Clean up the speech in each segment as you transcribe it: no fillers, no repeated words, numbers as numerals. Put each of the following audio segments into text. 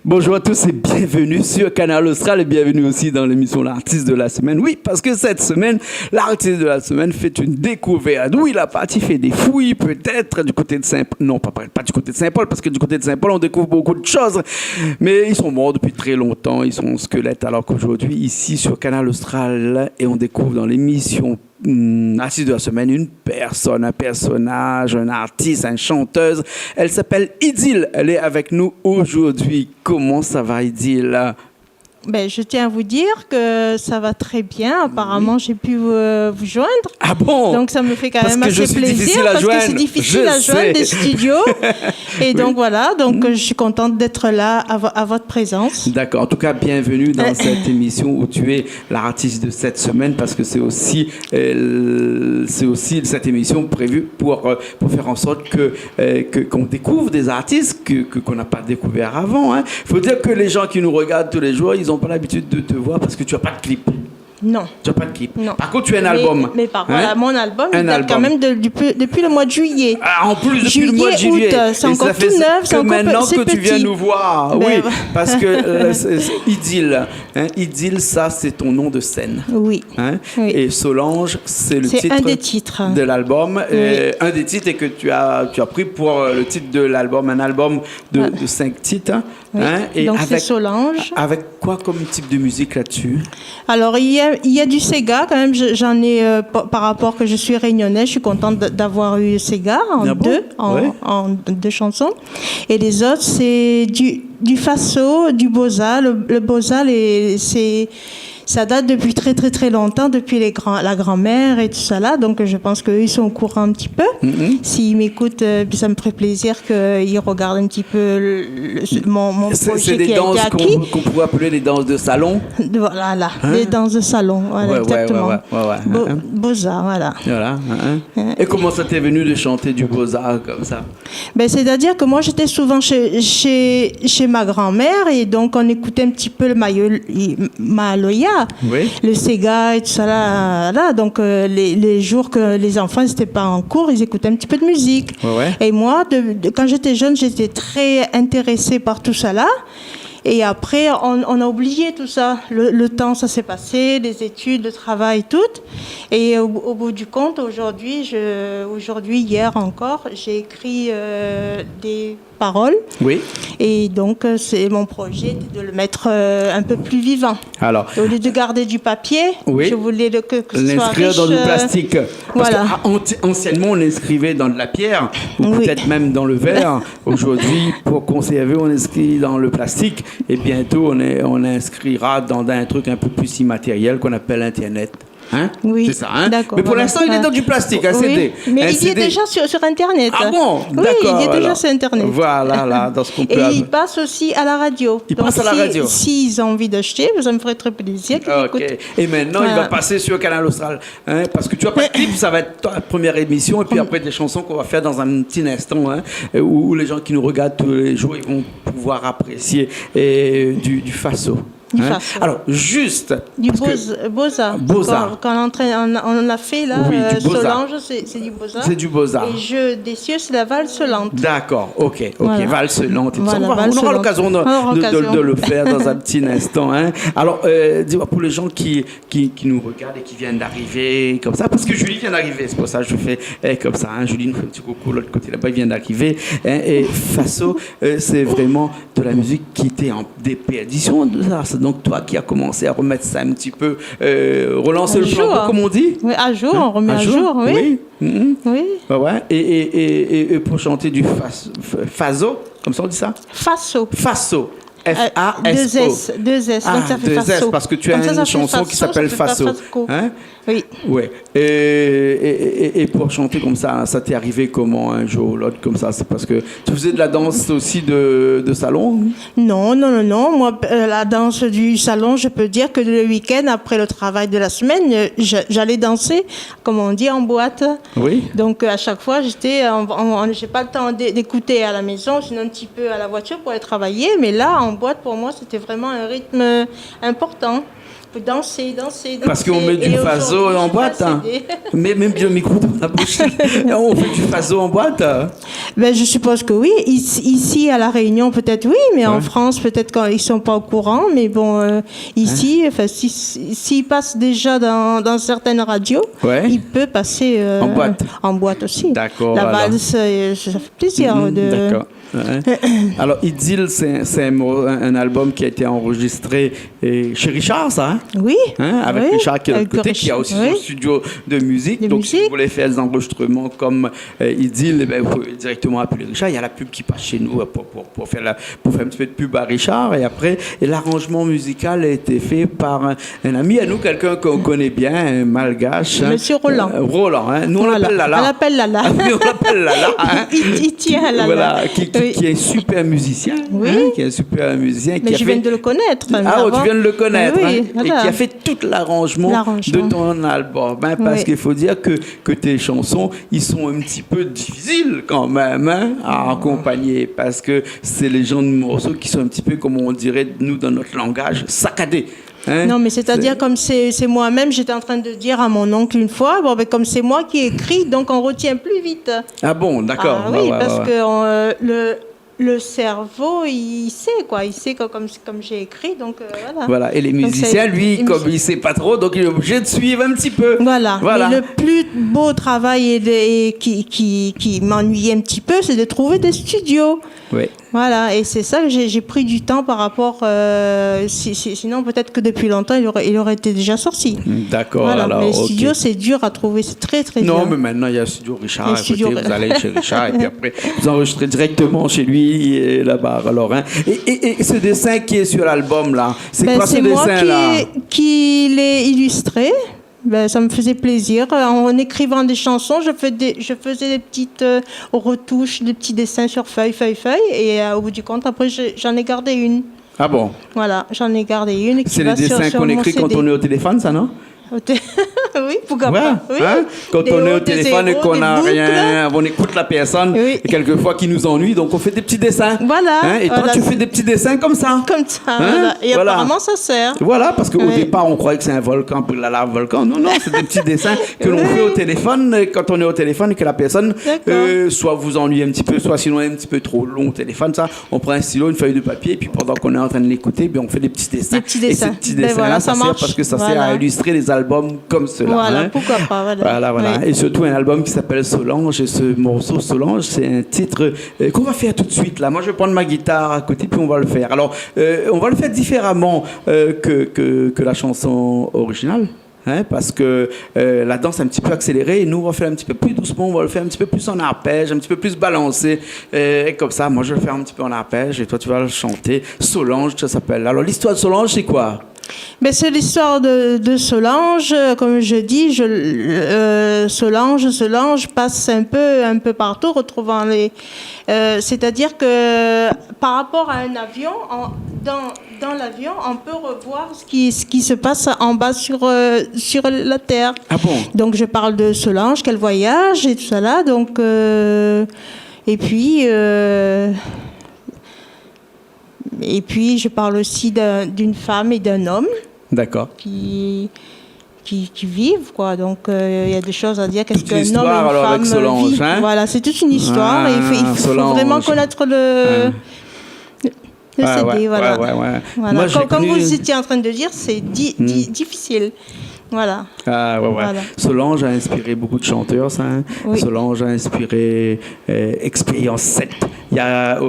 Bonjour à tous et bienvenue sur Canal Austral et bienvenue aussi dans l'émission L'artiste de la semaine. Oui, parce que cette semaine, l'artiste de la semaine fait une découverte. Oui, il a parti fait des fouilles peut-être du côté de Saint-Paul. Non, pas du côté de Saint-Paul, parce que du côté de Saint-Paul, on découvre beaucoup de choses. Mais ils sont morts depuis très longtemps, ils sont squelettes. Alors qu'aujourd'hui, ici sur Canal Austral, et on découvre dans l'émission artiste de la semaine, une personne, un personnage, un artiste, une chanteuse. Elle s'appelle Idylle. Elle est avec nous aujourd'hui. Comment ça va, Idylle? Ben, je tiens à vous dire que ça va très bien. Apparemment, j'ai pu vous joindre. Ah bon? Donc, ça me fait quand même assez plaisir parce que c'est difficile à joindre des studios. Et donc, voilà. Donc, je suis contente d'être là à votre présence. D'accord. En tout cas, bienvenue dans cette émission où tu es l'artiste de cette semaine parce que c'est aussi cette émission prévue pour faire en sorte qu'on découvre des artistes qu'on n'a pas découvert avant. Il faut dire que les gens qui nous regardent tous les jours, ils n'ont pas l'habitude de te voir parce que tu n'as pas de clip. Non. Tu n'as pas de clip. Non. Par contre, tu as un album. Mais par contre, mon album, il date quand même depuis le mois de juillet. Ah, en plus, depuis le mois de juillet. Août, c'est encore tout neuf. C'est maintenant que tu viens nous voir. Ben, oui, parce que Idylle, Idylle, ça, c'est ton nom de scène. Oui. Oui. Et Solange, c'est le titre un des titres de l'album. Oui. Un des titres et que tu as pris pour le titre de l'album, un album de 5 titres. Oui. Et donc, c'est Solange. Avec quoi comme type de musique là-dessus? Alors, il y a du Sega, quand même. J'en ai, par rapport que je suis réunionnaise, je suis contente d'avoir eu Sega en deux chansons. Et les autres, c'est du Faso, du Boza. Le Boza, ça date depuis très très très longtemps, depuis la grand-mère et tout ça là. Donc je pense qu'eux ils sont au courant un petit peu. Mm-hmm. S'ils m'écoutent, ça me ferait plaisir qu'ils regardent un petit peu mon projet. C'est des danses qu'on pourrait appeler les danses de salon. Voilà, les danses de salon, voilà, exactement. Boza, voilà. Voilà. Et comment ça t'est venu de chanter du Boza comme ça? Ben, c'est-à-dire que moi j'étais souvent chez ma grand-mère et donc on écoutait un petit peu le Maloya. Oui. Le Sega et tout ça là. Donc les jours que les enfants n'étaient pas en cours, ils écoutaient un petit peu de musique. Ouais. Et moi, quand j'étais jeune, j'étais très intéressée par tout ça là. Et après, on a oublié tout ça. Le temps, ça s'est passé, les études, le travail, tout. Et au bout du compte, aujourd'hui, hier encore, j'ai écrit des paroles. Oui. Et donc, c'est mon projet de le mettre un peu plus vivant. Alors, au lieu de garder du papier, je voulais que ce soit l'inscrire riche, dans du plastique. Parce voilà. Anciennement, on inscrivait dans de la pierre, ou peut-être même dans le verre. Aujourd'hui, pour conserver, on inscrit dans le plastique. Et bientôt, on inscrira dans un truc un peu plus immatériel qu'on appelle Internet. Oui, c'est ça, d'accord. Mais pour l'instant, il est dans du plastique, un CD. Mais il y est déjà sur Internet. Ah bon? Oui, d'accord, il y est déjà sur Internet. Voilà, là, dans ce qu'on peut... Et il passe aussi à la radio. Il passe à la radio. S'ils ont envie d'acheter, ça me ferait très plaisir qu'ils écoutent. Et maintenant, il va passer sur Canal Austral. Parce que tu as pas de clip, ça va être ta première émission. Et puis après, des chansons qu'on va faire dans un petit instant, où les gens qui nous regardent tous les jours, ils vont pouvoir apprécier du Faso. Alors, juste... Du Boza. Quand on l'a fait, là, Solange, c'est du Boza. C'est du Boza. Et Jeu des cieux, c'est la valse lente. D'accord, ok. Voilà. Valse lente. Voilà, on aura l'occasion de le faire dans un petit instant. Alors, dis-moi, pour les gens qui nous regardent et qui viennent d'arriver, comme ça, parce que Julie vient d'arriver, c'est pour ça que je fais comme ça. Julie nous fait un petit coucou, l'autre côté là-bas, il vient d'arriver. Et Faso, c'est vraiment de la musique qui était en déperdition de ça. Donc, toi qui as commencé à remettre ça un petit peu, relancer le flambeau, comme on dit. Oui, à jour, on remet à jour, oui. Mm-hmm. Oui. Ouais. Et pour chanter du Faso, comme ça on dit ça? Faso. F-A-S-O. Deux S. Donc ça fait Faso. Parce que tu as une chanson qui s'appelle Faso. Oui. Ouais. Et pour chanter comme ça t'est arrivé comment un jour ou l'autre comme ça? C'est parce que tu faisais de la danse aussi de salon? Non. Moi, la danse du salon, je peux dire que le week-end, après le travail de la semaine, j'allais danser, comme on dit, en boîte. Oui. Donc à chaque fois, j'ai pas le temps d'écouter à la maison, sinon un petit peu à la voiture pour aller travailler. Mais là, en boîte, pour moi, c'était vraiment un rythme important. Danser. Parce qu'on met du Faso en boîte. Mais même bien le micro dans la bouche. On fait du Faso en boîte. Ben, je suppose que oui. Ici, à La Réunion, peut-être oui, mais en France, peut-être qu'ils ne sont pas au courant. Mais bon, ici, enfin, s'il passe déjà dans certaines radios, il peut passer en boîte aussi. D'accord. La valse, ça fait plaisir. D'accord. Ouais. Alors, Idylle, c'est un album qui a été enregistré chez Richard, ça, hein? Oui. Hein? Avec Richard qui est de l'autre côté, qui a aussi son studio de musique. Donc, si vous voulez faire des enregistrements comme Idylle, vous pouvez directement appeler Richard. Il y a la pub qui passe chez nous pour faire un petit peu de pub à Richard. Et après, l'arrangement musical a été fait par un ami à nous, quelqu'un qu'on connaît bien, un malgache. Monsieur Roland. Roland, hein? Nous, on l'appelle Lala. On l'appelle Lala. On l'appelle Lala. Hein? Il tient à Lala. Voilà, qui est un super musicien. Oui. Hein, qui est un super musicien. Mais je viens de le connaître. Tu viens de le connaître. Oui, hein, voilà. Et qui a fait tout l'arrangement de ton album. Hein, parce qu'il faut dire que tes chansons, ils sont un petit peu difficiles quand même à accompagner. Parce que c'est les genres de morceaux qui sont un petit peu, comme on dirait, nous, dans notre langage, saccadés. Hein? Non, mais c'est-à-dire comme c'est moi-même, j'étais en train de dire à mon oncle une fois, comme c'est moi qui écris, donc on retient plus vite. Ah bon, d'accord. Ah, oui, parce que le cerveau, il sait quoi, il sait comme j'ai écrit, donc voilà. Voilà, et les musiciens, lui, comme il sait pas trop, donc il est obligé de suivre un petit peu. Voilà. Mais le plus beau travail qui m'ennuyait un petit peu, c'est de trouver des studios. Oui. Voilà, et c'est ça que j'ai pris du temps par rapport. Sinon, peut-être que depuis longtemps, il aurait été déjà sorti. D'accord. Voilà, alors, mais les studios, c'est dur à trouver, c'est très très dur. Non, mais maintenant, il y a le studio Richard à côté, vous allez chez Richard, et puis après, vous enregistrez directement chez lui, et là-bas. Alors, hein. Et ce dessin qui est sur l'album, là, c'est quoi ce dessin-là? C'est moi qui l'ai illustré. Ça me faisait plaisir. En écrivant des chansons, je faisais des petites retouches, des petits dessins sur feuille. Et au bout du compte, après, j'en ai gardé une. Ah bon? Voilà, j'en ai gardé une. C'est les dessins qu'on écrit quand on est au téléphone, ça, non? Oui, pourquoi pas. Oui. Hein? Quand on est au téléphone et qu'on n'a rien, on écoute la personne, et quelquefois qui nous ennuie, donc on fait des petits dessins. Voilà. Hein? Et toi, tu fais des petits dessins comme ça. Comme ça, hein? voilà. Et apparemment, ça sert. Voilà, parce qu'au départ, on croyait que c'est un volcan, pour la lave volcan. Non, c'est des petits dessins que l'on fait au téléphone, quand on est au téléphone et que la personne, soit vous ennuie un petit peu, soit sinon est un petit peu trop long au téléphone, ça, on prend un stylo, une feuille de papier, et puis pendant qu'on est en train de l'écouter, on fait des petits dessins. Et ces petits dessins-là, ça sert parce que ça sert à illustrer les albums comme cela. Voilà, hein. pourquoi pas. Voilà. Oui. Et surtout un album qui s'appelle Solange. Et ce morceau Solange, c'est un titre qu'on va faire tout de suite. Là, moi, je vais prendre ma guitare à côté, puis on va le faire. Alors, on va le faire différemment que la chanson originale. Hein, parce que la danse est un petit peu accélérée et nous on va faire un petit peu plus doucement, on va le faire un petit peu plus en arpège, un petit peu plus balancé, comme ça. Moi je vais le faire un petit peu en arpège et toi tu vas le chanter. Solange, ça s'appelle. Alors l'histoire de Solange, c'est quoi? C'est l'histoire de Solange, comme je dis, Solange passe un peu partout, retrouvant c'est-à-dire que par rapport à un avion, dans l'avion, on peut revoir ce qui se passe en bas sur la terre. Ah bon? Donc je parle de Solange, qu'elle voyage et tout ça là. Donc et puis je parle aussi d'une femme et d'un homme. D'accord. Qui vivent, quoi. Donc, il y a des choses à dire. Qu'est-ce qu'un homme et une alors, femme avec Solange, vivent. hein? Voilà, c'est toute une histoire. Il faut vraiment connaître le CD. Voilà. Ouais. Moi, comme vous étiez en train de dire, c'est difficile. Voilà. Ah, ouais. Voilà. Solange a inspiré beaucoup de chanteurs, ça. Hein? Oui. Solange a inspiré Expérience 7. Il y a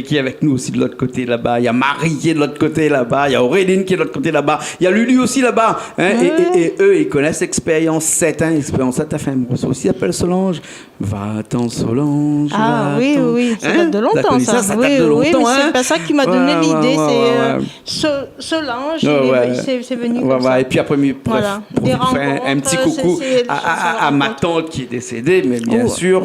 qui est avec nous aussi de l'autre côté là-bas. Il y a Marie qui est de l'autre côté là-bas. Il y a Auréline qui est de l'autre côté là-bas. Il y a Lulu aussi là-bas. Hein? Et eux, ils connaissent Expérience 7. Hein? Expérience 7 a fait un morceau aussi, s'appelle Solange. Va-t'en Solange. Ah oui. Ça date de longtemps, ça. Ça date de longtemps. Oui, mais c'est pas ça qui m'a donné l'idée. C'est Solange. C'est venu comme ça. Et puis après, pour faire un petit coucou à ma tante qui est décédée, mais bien sûr,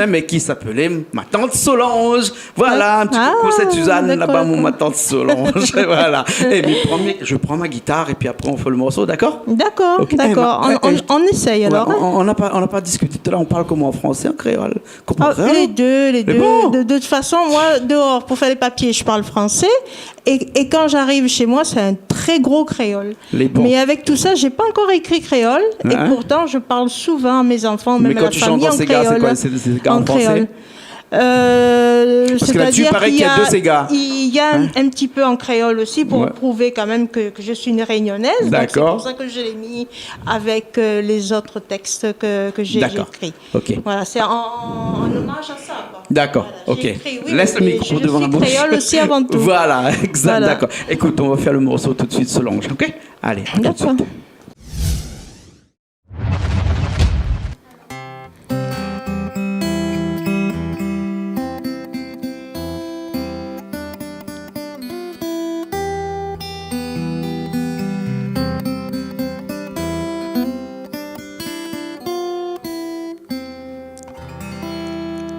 mais qui s'appelait ma tante Solange. Voilà, un petit coucou à cette Suzanne là-bas, ma tante Solange. Voilà. Et je prends ma guitare et puis après on fait le morceau, d'accord? D'accord, okay. D'accord. On essaye alors. On n'a pas discuté tout à l'heure, on parle comment en français, en créole? Les deux. Bon. De toute façon, moi, dehors, pour faire les papiers, je parle français. Et quand j'arrive chez moi, c'est un très gros créole. Mais avec tout ça, j'ai pas encore écrit créole. Et pourtant, je parle souvent à mes enfants, même à la famille en créole. C'est en français? Parce que là-dessus, il paraît qu'il y a deux Sega. Il y a un petit peu en créole aussi pour prouver quand même que je suis une réunionnaise. D'accord. Donc c'est pour ça que je l'ai mis avec les autres textes que j'ai écrits. Ok. Voilà, c'est en hommage à ça. Quoi. D'accord, voilà, ok. Écrit, Laisse le micro devant la bouche. Je suis créole aussi avant tout. Voilà, exact, voilà. D'accord. Écoute, on va faire le morceau tout de suite, Solange, ok? Allez, à tout de suite.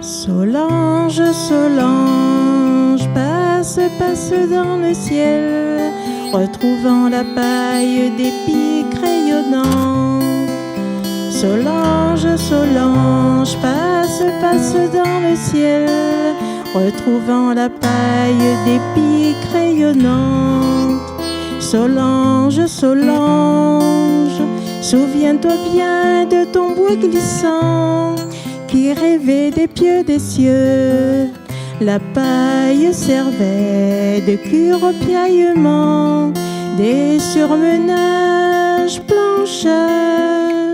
Solange, Solange, passe, passe dans le ciel, retrouvant la paille des pics rayonnants. Solange, Solange, passe, passe dans le ciel, retrouvant la paille des pics rayonnants. Solange, Solange, souviens-toi bien de ton bois glissant qui rêvait des pieux des cieux. La paille servait de cure au piaillement, des surmenages, planchages.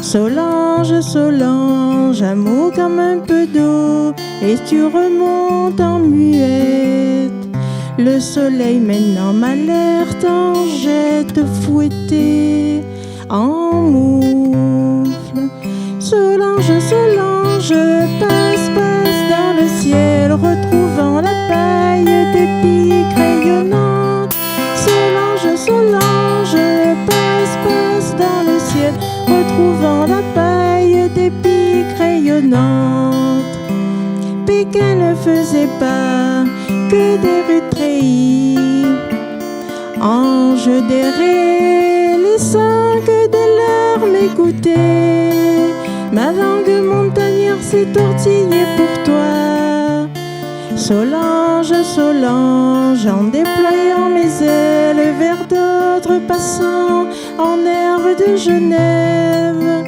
Solange, Solange, amour comme un peu d'eau, et tu remontes en muette. Le soleil maintenant m'alerte en jette fouettée, en moufle. Solange, Solange, passe, passe dans le ciel, retrouvant la paille des pics rayonnants. Solange, Solange, passe, passe dans le ciel, retrouvant la paille des pics rayonnantes. Pékin ne faisait pas que des rues treillis, ange des raies, laissant que des larmes écoutées. Ma langue montagnard s'est tortillée pour toi. Solange, Solange, en déployant mes ailes vers d'autres passants en herbe de Genève.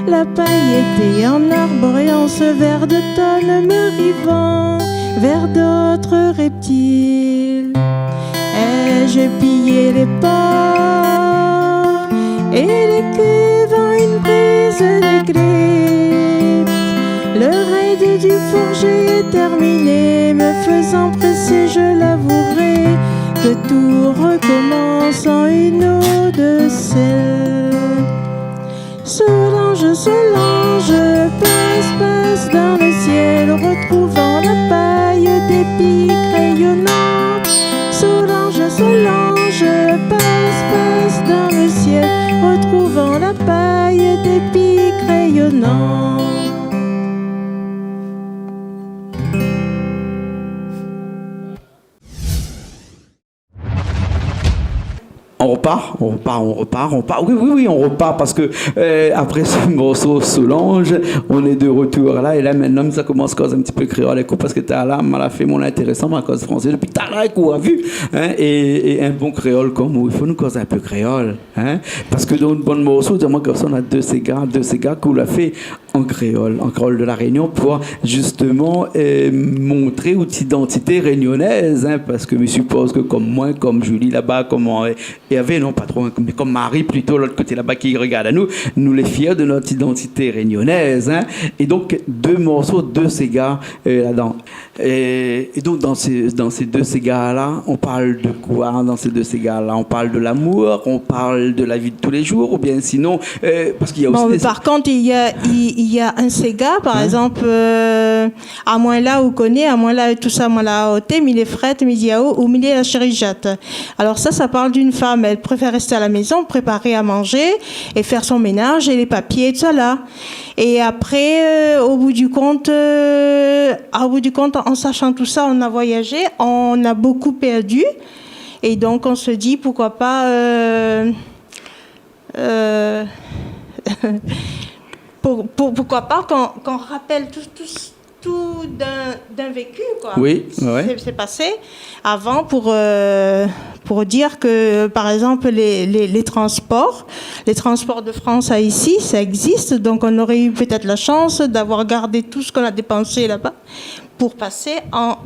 La paille était en arbre et en ce vert d'automne me rivant vers d'autres reptiles. Ai-je pillé les porcs et les cuves en une brise d'éclipse? Le raid du forger est terminé, me faisant presser, je l'avouerai, que tout recommence en une eau de sel. Solange, Solange, passe, passe dans le ciel, retrouvant la paille des pics rayonnants. Solange, Solange, passe, passe dans le ciel, retrouvant la paille des pics rayonnants. On repart. Oui, on repart parce que après ce morceau Solange, on est de retour là et là maintenant ça commence à cause un petit peu créole parce que t'as là, m'a fait mon intéressant ma cause français depuis t'as là qu'on a vu hein, et un bon créole comme nous, il faut nous causer un peu créole hein, parce que dans une bonne morceau, dis-moi que ça on a deux Sega qu'on l'a fait en créole de la Réunion pour justement montrer une identité réunionnaise hein, parce que je suppose que comme moi, comme Julie là-bas, comme il y avait non pas trop mais comme Marie plutôt l'autre côté là-bas qui regarde à nous les fiers de notre identité réunionnaise hein, et donc deux morceaux de Sega là-dedans et donc dans ces deux Sega là on parle de quoi dans ces deux Sega là on parle de l'amour, on parle de la vie de tous les jours ou bien sinon parce qu'il y a aussi par contre il y a un Sega par exemple à moins là où connaît à moins là tout ça moi là au thé mille frettes midiao ou mille la chérijate. Alors ça parle d'une femme, elle préfère rester à la maison, préparer à manger et faire son ménage et les papiers et tout ça là. Et après, au bout du compte, en sachant tout ça, on a voyagé, on a beaucoup perdu. Et donc, on se dit, pourquoi pas... pourquoi pas qu'on rappelle tout d'un vécu, quoi. Oui, ouais. C'est passé avant pour dire que, par exemple, les transports de France à ici, ça existe. Donc, on aurait eu peut-être la chance d'avoir gardé tout ce qu'on a dépensé là-bas pour passer en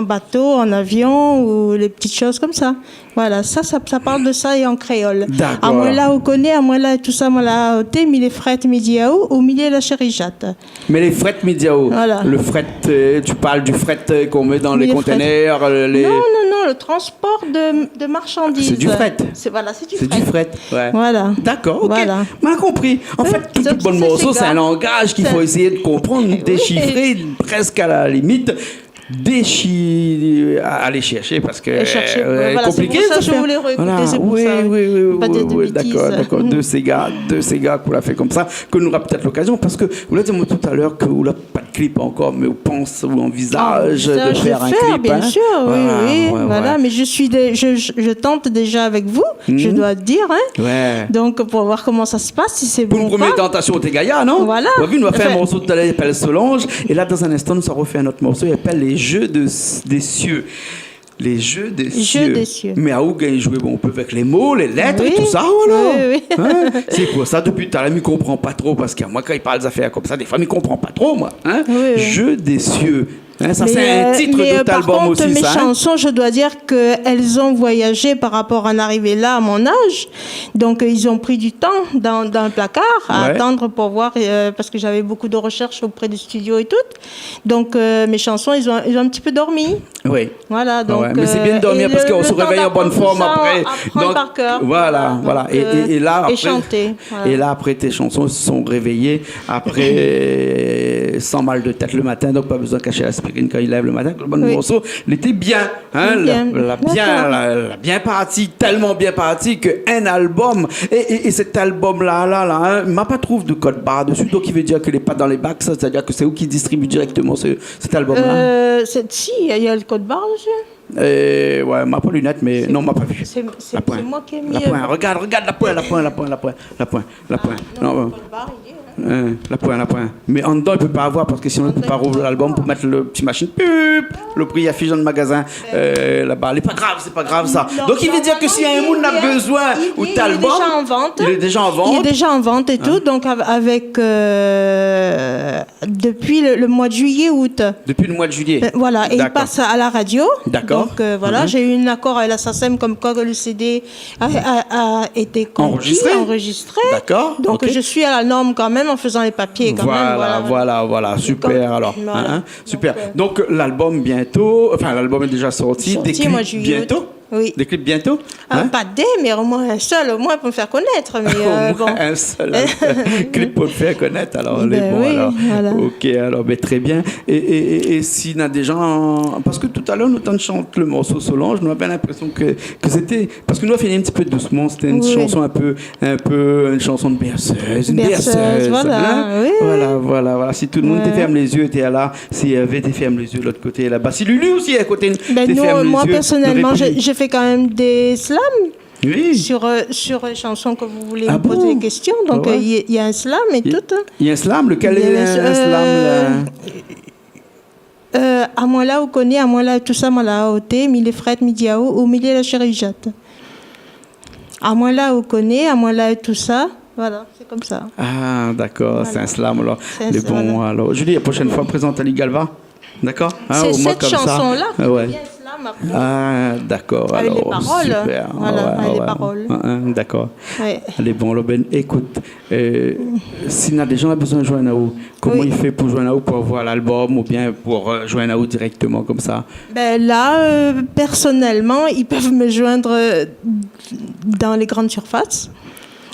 bateau, en avion ou les petites choses comme ça. Voilà, ça parle de ça et en créole. D'accord. À moi là, on connaît, à moi là, tout ça, moi là, au thé, mille fret, midiaou, au milieu la chérijate. Mais les fret médiao, Voilà. le fret, tu parles du fret qu'on met dans les Les containers, Non, le transport de marchandises. C'est du fret. C'est du C'est fret. du fret, ouais. Voilà. D'accord, ok. Voilà. On a compris. En fait, tout donc, bon c'est morceau, ces c'est un gars. langage qu'il faut essayer de comprendre, déchiffrer, presque à la limite. Aller chercher parce que Voilà, compliqué c'est pour ça que je faire. voulais réécouter, Voilà. c'est pour Oui, ça. oui, Pas de bêtises. d'accord. Deux ces gars qu'on l'a fait comme ça, que nous aura peut-être l'occasion parce que vous l'avez dit moi tout à l'heure que vous n'avez pas de clip encore, mais on pense ou envisage de faire un clip. Bien hein. sûr, oui. Ouais. Voilà, mais je tente déjà avec vous, je dois te dire, hein. Ouais. Donc pour voir comment ça se passe, si c'est Pour bon une ou première pas. tentation, t'es Gaïa, non? Voilà. On a vu, nous a fait un Enfin, morceau tout à l'heure, il s'appelle Solange. Et là, dans un instant, nous allons refait un autre morceau, il s'appelle Les Jeux des cieux. Les Jeux des cieux. Mais à où gagne jouer? Bon, on peut avec les mots, les lettres et tout ça, voilà. Oui. Hein? C'est pour ça, depuis tout à l'heure, il ne comprend pas trop, parce que moi, quand il parle des affaires comme ça, des fois, il ne comprend pas trop, moi. Hein? Oui. Jeux des cieux. Hein, ça, c'est un titre d'autre par album contre, aussi, mes ça. Hein? chansons, je dois dire qu'elles ont voyagé par rapport à en arriver là, à mon âge. Donc, ils ont pris du temps dans le placard à attendre pour voir, parce que j'avais beaucoup de recherches auprès des studios et tout. Donc, mes chansons, ils ont un petit peu dormi. Oui. Voilà, donc... mais c'est bien de dormir parce qu'on se réveille en bonne forme après. Donc, par cœur. Voilà. Et là, après, et chanter. Voilà. Et là, après, tes chansons se sont réveillées après sans mal de tête le matin, donc pas besoin de cacher l'aspirine quand il lève le matin. Le bon morceau, il était bien. Hein, bien parti, tellement bien parti qu'un album, et cet album-là, m'a pas trouvé de code barre dessus, donc il veut dire qu'il n'est pas dans les bacs, c'est-à-dire que c'est où qui distribue directement cet album-là? Si, il y a le code barre dessus. Ouais, m'a pas lunettes, mais non, m'a pas vu. C'est moi qui ai mis... La pointe, regarde la pointe. Non, la pointe. Mais en dedans, il peut pas avoir parce que sinon, il peut pas rouvrir l'album pour mettre le petit machine. Le prix affiche dans le magasin là-bas. C'est pas grave ça. Non, donc il veut dire que si un monde a besoin ou t'as l'album, il est déjà en vente. Il est déjà en vente et tout. Donc avec depuis le mois de juillet, août. Depuis le mois de juillet. Voilà, et il passe à la radio. D'accord. Donc voilà, j'ai eu un accord avec la SACEM comme quoi le CD a été enregistré. D'accord. Donc je suis à la norme quand même en faisant les papiers quand même. Voilà, super alors. Voilà. Super. Donc l'album bientôt, enfin l'album est déjà sorti, des clips bientôt. Oui. Des clips bientôt? Pas des, mais au moins un seul, au moins pour me faire connaître. Mais, au moins un seul clip pour me faire connaître. Alors, Voilà. Ok, alors, très bien. Et s'il y a des gens... Parce que tout à l'heure, nous avons chanté le morceau Solange, nous avons l'impression que c'était... Parce que nous avons fini un petit peu doucement, c'était une chanson un peu une chanson de berceuse. Une berceuse, voilà. Hein? Oui. Voilà. Si tout le monde te ferme les yeux, t'es là. Si Hervé te ferme les yeux de l'autre côté, là-bas. Si Lulu aussi est à côté, moi, personnellement, j'ai fait quand même des slams. Oui. Sur les chansons que vous voulez me poser des questions. Donc, il y a un slam et tout. Il y a un slam? Lequel est un slam là? À moi là, on connaît, à moi là, tout ça, moi là, au thé, mille fret, midiao, au milieu la chérijate. À moi là, on connaît, à moi là, tout ça. Voilà, c'est comme ça. Ah, d'accord, voilà. C'est un slam alors. Alors, Julie, la prochaine fois, présente Ali Galva. D'accord? C'est cette chanson-là qui devient slam après. Ah, d'accord. Avec alors, les paroles. Super. Voilà, avec les paroles. D'accord. Ouais. Allez, bon, Ben, écoute, s'il y a des gens qui ont besoin de joindre à vous, comment il fait pour joindre à vous pour avoir l'album ou bien pour joindre à vous directement comme ça? Là, personnellement, ils peuvent me joindre dans les grandes surfaces.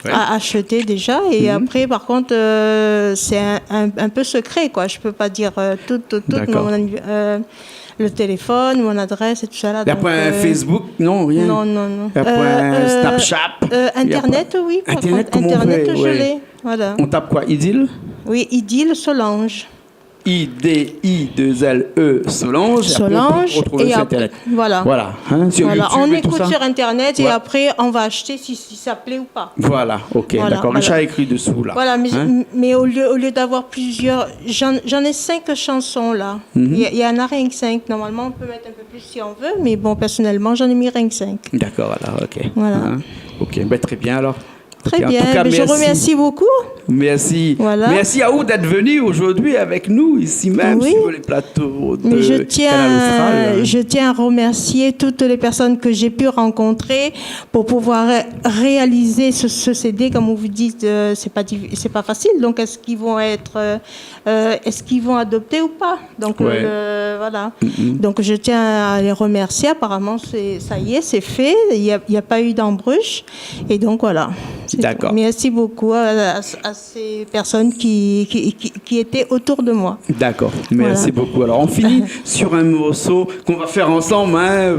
À acheter déjà et après par contre c'est un peu secret quoi, je peux pas dire tout le téléphone, mon adresse et tout ça là. Il n'y a pas un Facebook, non, rien. Non. Il n'y a pas un Snapchat. Internet, oui. Internet, je l'ai. Voilà. On tape quoi, Idylle? Oui, Idylle Solange. IDI2LE Solange. Solange. Et sur Internet. Voilà. Voilà. Hein, sur voilà. YouTube On et tout écoute ça. sur Internet et après, on va acheter si ça plaît ou pas. Voilà, ok, Voilà, d'accord. voilà. Richard a écrit dessous, là. Voilà, Hein? mais au lieu d'avoir plusieurs... J'en ai 5 chansons, là. Il y en a rien que 5. Normalement, on peut mettre un peu plus si on veut, mais bon, personnellement, j'en ai mis rien que 5. D'accord, alors, ok. Voilà. Hein? Ok, ben, très bien, alors. Très Ok, en bien, tout cas, je remercie beaucoup. Merci. Voilà. Merci à vous d'être venu aujourd'hui avec nous, ici même, Oui. sur les plateaux de Mais Canal Austral. je tiens à remercier toutes les personnes que j'ai pu rencontrer pour pouvoir réaliser ce CD. Comme vous dites, c'est pas facile. Donc, est-ce qu'ils vont adopter ou pas? Donc, Ouais. voilà. Donc, je tiens à les remercier. Apparemment, ça y est, c'est fait. Il n'y a pas eu d'embruche. Et donc, voilà. D'accord. Merci beaucoup à ces personnes qui étaient autour de moi. D'accord, merci beaucoup. Alors, on finit sur un morceau qu'on va faire ensemble, hein,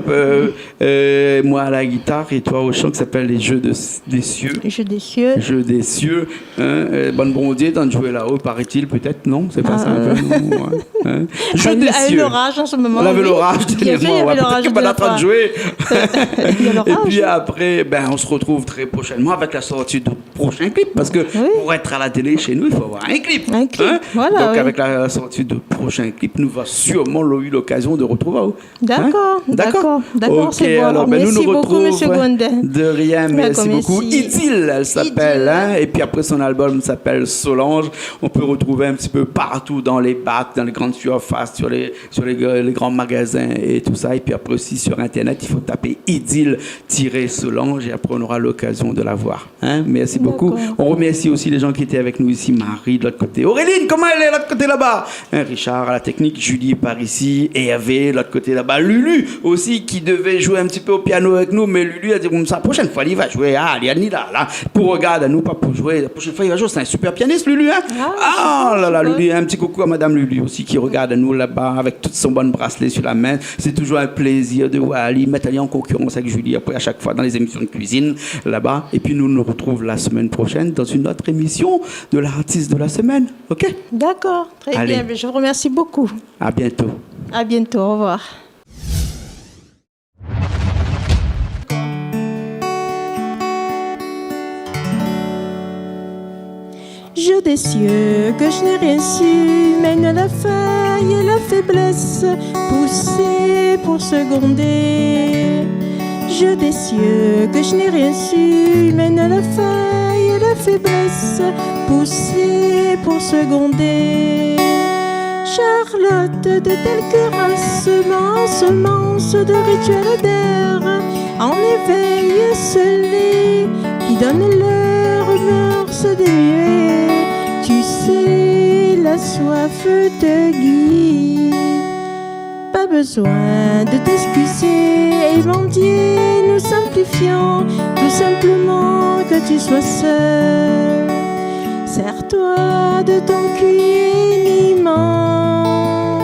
moi à la guitare et toi au chant, qui s'appelle Les Jeux des Cieux. Les Jeux des Cieux. Jeux des Cieux. Hein, bonne bon Dieu, t'en jouer là-haut, paraît-il, peut-être, non? C'est pas ça un peu, non, ouais, hein. Jeux des Avec Cieux. l'orage en ce moment. On avait l'orage dernièrement, ouais, peut-être que ben, en train de jouer. Et puis après, on se retrouve très prochainement avec la sortie du prochain clip, parce que pour être à la télé chez nous, il faut avoir un clip. Un clip, hein? voilà. Donc avec la sortie du prochain clip, nous va sûrement eu l'occasion de retrouver. D'accord, d'accord, Ok, c'est bon. alors Merci nous beaucoup, monsieur Gwendin. De rien, merci beaucoup. Merci. Idylle, elle s'appelle, hein, et puis après son album s'appelle Solange. On peut retrouver un petit peu partout dans les bacs, dans les grandes surfaces, sur les grands magasins et tout ça. Et puis après aussi sur Internet, il faut taper Idylle-Solange et après on aura l'occasion de la voir. Hein? Merci beaucoup. On remercie aussi les gens qui étaient avec nous ici. Marie de l'autre côté. Auréline, comment elle est de l'autre côté là-bas? Hein, Richard à la technique, Julie par ici, et Hervé de l'autre côté là-bas. Lulu aussi qui devait jouer un petit peu au piano avec nous, mais Lulu a dit la prochaine fois il va jouer. Ah, il est là, pour regarder à nous, pas pour jouer. La prochaine fois il va jouer. C'est un super pianiste, Lulu. Hein? Lulu, un petit coucou à Madame Lulu aussi qui regarde à nous là-bas avec tout son bon bracelet sur la main. C'est toujours un plaisir de voir Ali mettre Ali en concurrence avec Julie après à chaque fois dans les émissions de cuisine là-bas. Et puis nous nous retrouvons la semaine prochaine dans une autre émission de l'artiste de la semaine. Ok? D'accord, très bien. Je vous remercie beaucoup. À bientôt. À bientôt. Au revoir. Jeux des cieux que je n'ai rien su, mène la faille et la faiblesse, poussée pour seconder. Jeux des cieux que je n'ai rien su, mène la faille et la faiblesse, poussée pour seconder. Charlotte de telle cuirassement, semence de rituels d'air, en éveil scellé, qui donne leur mœurs dénuées. Tu sais, la soif te guide. Pas besoin de t'excuser et mendier, nous simplifions tout simplement que tu sois seul. Sers-toi de ton QI aimant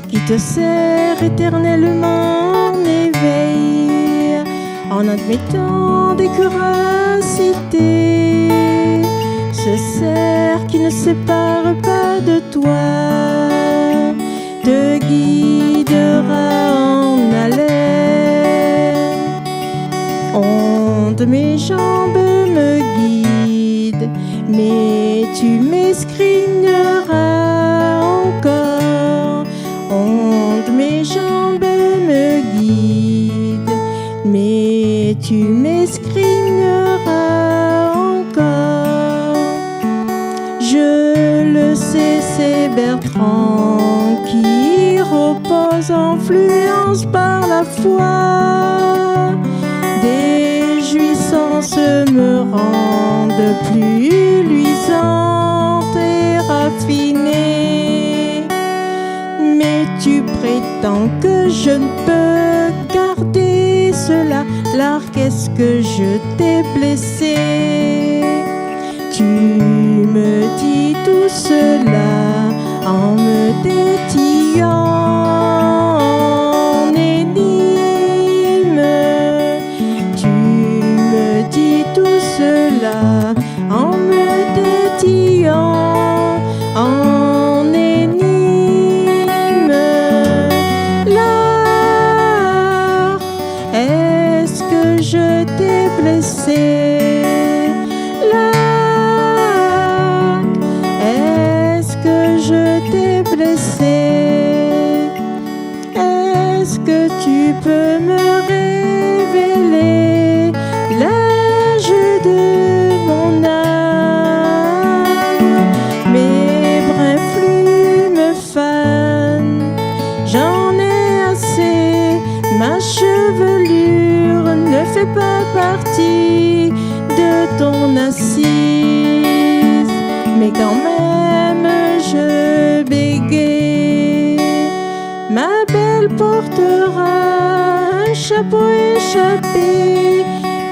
qui te sert éternellement en éveil, en admettant des curacités. Ce cerf qui ne sépare pas de toi te guidera en haleine. Onde, mes jambes me guident, mais tu m'escrigneras encore. Onde, mes jambes me guident, mais tu m'escrigneras encore. Je le sais, c'est Bertrand qui repose en fluence par la foi. Des jouissances me rendent plus luisante et raffinée. Mais tu prétends que je ne peux garder cela. Alors qu'est-ce que je t'ai blessé? Tu me dis tout cela en me détillant en énigme. Tu me dis tout cela en me détillant en énigme. Est-ce que tu peux me révéler l'âge de mon âme? Mes brins me fanent, j'en ai assez. Ma chevelure ne fait pas partie de ton assise, mais quand même je bégaye. Ma belle portera un chapeau échappé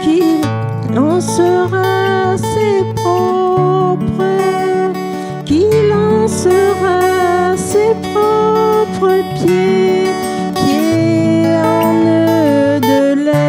qui lancera ses propres pieds en nœud de laisse.